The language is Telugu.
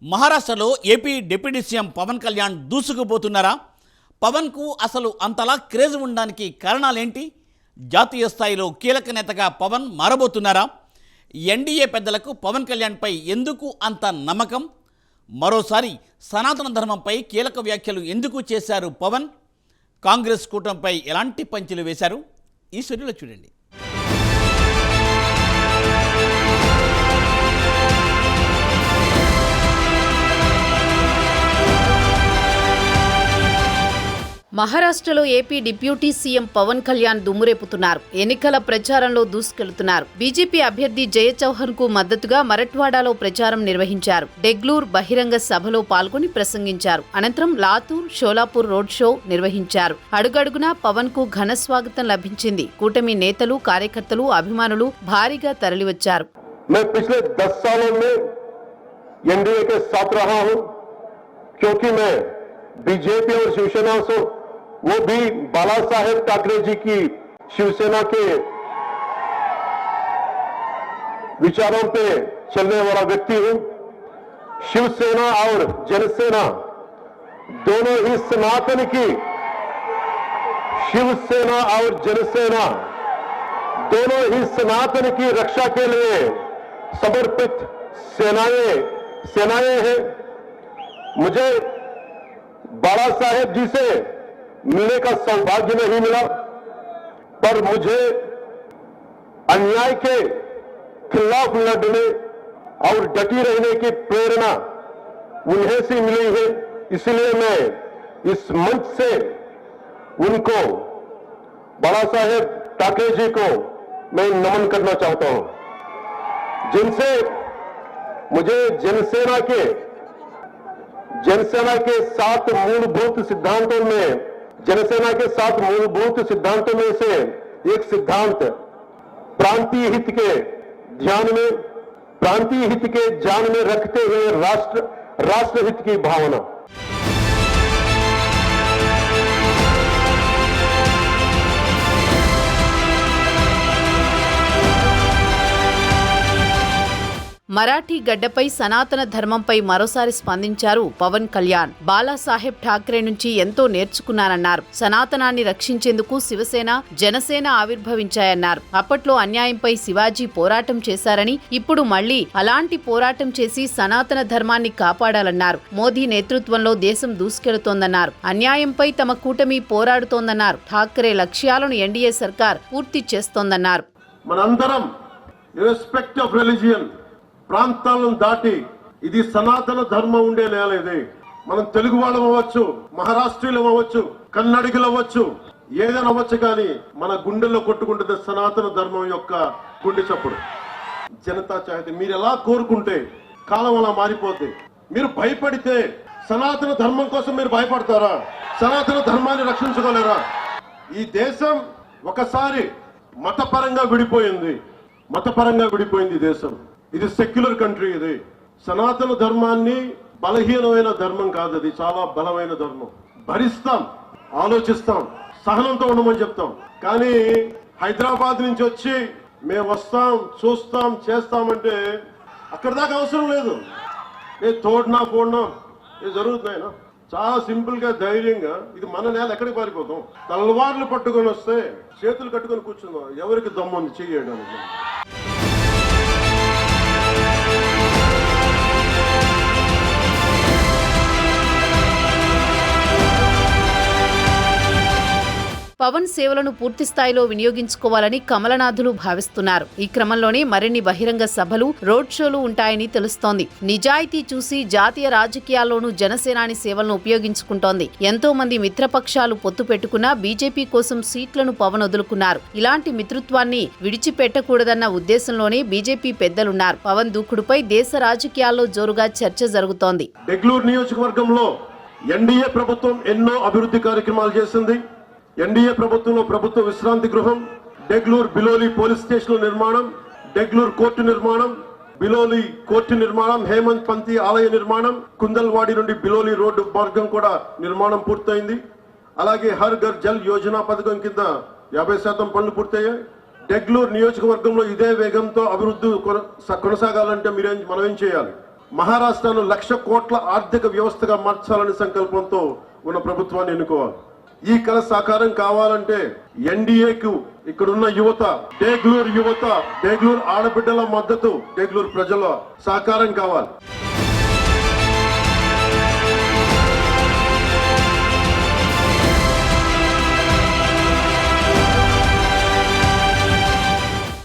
మహారాష్ట్రలో AP deputy CM Pawan Kalyan దూసుకుపోతున్నారా? పవన్కు అసలు అంతలా క్రేజ్ ఉండడానికి కారణాలేంటి? జాతీయ స్థాయిలో కీలక నేతగా పవన్ మారబోతున్నారా? ఎన్డీఏ పెద్దలకు పవన్ కళ్యాణ్పై ఎందుకు అంత నమ్మకం? మరోసారి సనాతన ధర్మంపై కీలక వ్యాఖ్యలు ఎందుకు చేశారు పవన్? కాంగ్రెస్ కూటమిపై ఎలాంటి పంచులు వేశారు? ఈ స్టోరీలో చూడండి. మహారాష్ట్రలో AP deputy CM Pawan Kalyan దుమ్మురేపుతున్నారు. ఎన్నికల ప్రచారంలో దూసుకెళ్తున్నారు. బీజేపీ అభ్యర్థి జయ చౌహాన్ కు మద్దతుగా మరఠ్వాడాలో ప్రచారం నిర్వహించారు. డెగ్లూర్ బహిరంగ సభలో పాల్గొని ప్రసంగించారు. అనంతరం లాతూర్, షోలాపూర్ రోడ్ షో నిర్వహించారు. అడుగడుగునా పవన్ కు ఘన స్వాగతం లభించింది. కూటమి నేతలు, కార్యకర్తలు, అభిమానులు భారీగా తరలివచ్చారు. बीजेपी और शिवसेना से वो भी बाला साहेब ठाकरे जी की शिवसेना के विचारों पे चलने वाला व्यक्ति हूं. शिवसेना और जनसेना दोनों ही सनातन की शिवसेना और जनसेना दोनों ही सनातन की रक्षा के लिए समर्पित सेनाएं हैं. मुझे बाला साहेब जी से मिलने का सौभाग्य नहीं मिला, पर मुझे अन्याय के खिलाफ लड़ने और डटी रहने की प्रेरणा उन्हें से मिली है. इसलिए मैं इस मंच से उनको, बाला साहेब ठाकरे जी को मैं नमन करना चाहता हूं, जिनसे मुझे जनसेना के सात मूलभूत सिद्धांतों में से एक सिद्धांत प्रांतीय हित के ध्यान में रखते हुए राष्ट्र हित की भावना. మరాఠీ గడ్డపై సనాతన ధర్మంపై మరోసారి స్పందించారు పవన్ కళ్యాణ్. బాలాసాహెబ్ ఠాక్రే నుంచి ఎంతో నేర్చుకున్నానన్నారు. సనాతనాన్ని రక్షించేందుకు శివసేన, జనసేన ఆవిర్భవించాయన్నారు. అప్పట్లో అన్యాయంపై శివాజీ పోరాటం చేశారని, ఇప్పుడు మళ్లీ అలాంటి పోరాటం చేసి సనాతన ధర్మాన్ని కాపాడాలన్నారు. మోదీ నేతృత్వంలో దేశం దూసుకెళుతోందన్నారు. అన్యాయంపై తమ కూటమి పోరాడుతోందన్నారు. ఠాక్రే లక్ష్యాలను ఎన్డీఏ సర్కార్ పూర్తి చేస్తోందన్నారు. మనందరం ఇర్రెస్పెక్ట్ ఆఫ్ రిలిజియన్ ప్రాంతాలను దాటి ఇది సనాతన ధర్మం ఉండే నేల. ఇది మనం తెలుగు వాళ్ళం అవ్వచ్చు, మహారాష్ట్రీయులం అవ్వచ్చు, కన్నడిగులు అవ్వచ్చు, ఏదైనా అవ్వచ్చు, కానీ మన గుండెల్లో కొట్టుకుంటుంది సనాతన ధర్మం యొక్క గుండె చప్పుడు. జనతా చాహితే మీరు ఎలా కోరుకుంటే కాలం అలా మారిపోతే, మీరు భయపడితే సనాతన ధర్మం కోసం మీరు భయపడతారా? సనాతన ధర్మాన్ని రక్షించుకోలేరా? ఈ దేశం ఒకసారి మతపరంగా విడిపోయింది ఈ దేశం. ఇది సెక్యులర్ కంట్రీ. ఇది సనాతన ధర్మాన్ని బలహీనమైన ధర్మం కాదు, అది చాలా బలమైన ధర్మం. భరిస్తాం, ఆలోచిస్తాం, సహనంతో ఉండమని చెప్తాం. కానీ హైదరాబాద్ నుంచి వచ్చి మేము వస్తాం, చూస్తాం, చేస్తామంటే అక్కడ దాకా అవసరం లేదు. తోడినా పోడినా జరుగుతున్నాయినా చాలా సింపుల్ గా, ధైర్యంగా ఇది మన నేల, ఎక్కడికి పారిపోతాం? తలవార్లు పట్టుకొని వస్తే చేతులు కట్టుకొని కూర్చుందాం. ఎవరికి దమ్ముంది చేయడానికి? పవన్ సేవలను పూర్తి స్థాయిలో వినియోగించుకోవాలని కమలనాథులు భావిస్తున్నారు. ఈ క్రమంలోనే మరిన్ని బహిరంగ సభలు, రోడ్ షోలు ఉంటాయని తెలుస్తోంది. నిజాయితీ చూసి జాతీయ రాజకీయాల్లోనూ జనసేనాని సేవలను ఉపయోగించుకుంటోంది. ఎంతో మంది మిత్రపక్షాలు పొత్తు పెట్టుకున్నా బీజేపీ కోసం సీట్లను పవన్ వదులుకున్నారు. ఇలాంటి మిత్రత్వాన్ని విడిచిపెట్టకూడదన్న ఉద్దేశంలోనే బీజేపీ పెద్దలున్నారు. పవన్ దూకుడుపై దేశ రాజకీయాల్లో జోరుగా చర్చ జరుగుతోంది. డెగ్లూర్ నియోజకవర్గంలో ఎన్డీఏ ప్రభుత్వం ఎన్నో అభివృద్ధి కార్యక్రమాలు చేసింది. ఎన్డీఏ ప్రభుత్వంలో ప్రభుత్వ విశ్రాంతి గృహం, డెగ్లూర్ బిలోలి పోలీస్ స్టేషన్ నిర్మాణం, డెగ్లూర్ కోర్టు నిర్మాణం, బిలోలి కోర్టు నిర్మాణం, హేమంత్ పంతి ఆలయ నిర్మాణం, కుందల్వాడి నుండి బిలోలి రోడ్డు మార్గం కూడా నిర్మాణం పూర్తయింది. అలాగే హర్ ఘర్ జల్ యోజన పథకం కింద 50% పనులు పూర్తయ్యాయి. డెగ్లూర్ నియోజకవర్గంలో ఇదే వేగంతో అభివృద్ధి కొనసాగాలంటే మనం ఏం చేయాలి? మహారాష్ట్రను 1,00,000 కోట్ల ఆర్థిక వ్యవస్థగా మార్చాలని సంకల్పంతో ఉన్న ప్రభుత్వాన్ని ఎన్నుకోవాలి. ఈ కళ సాకారం కావాలంటే ఎన్డీఏకు ఇక్కడున్న యువత, డేగ్లూరు ఆడబిడ్డల మద్దతు, డేగ్లూరు ప్రజల సహకారం కావాలి.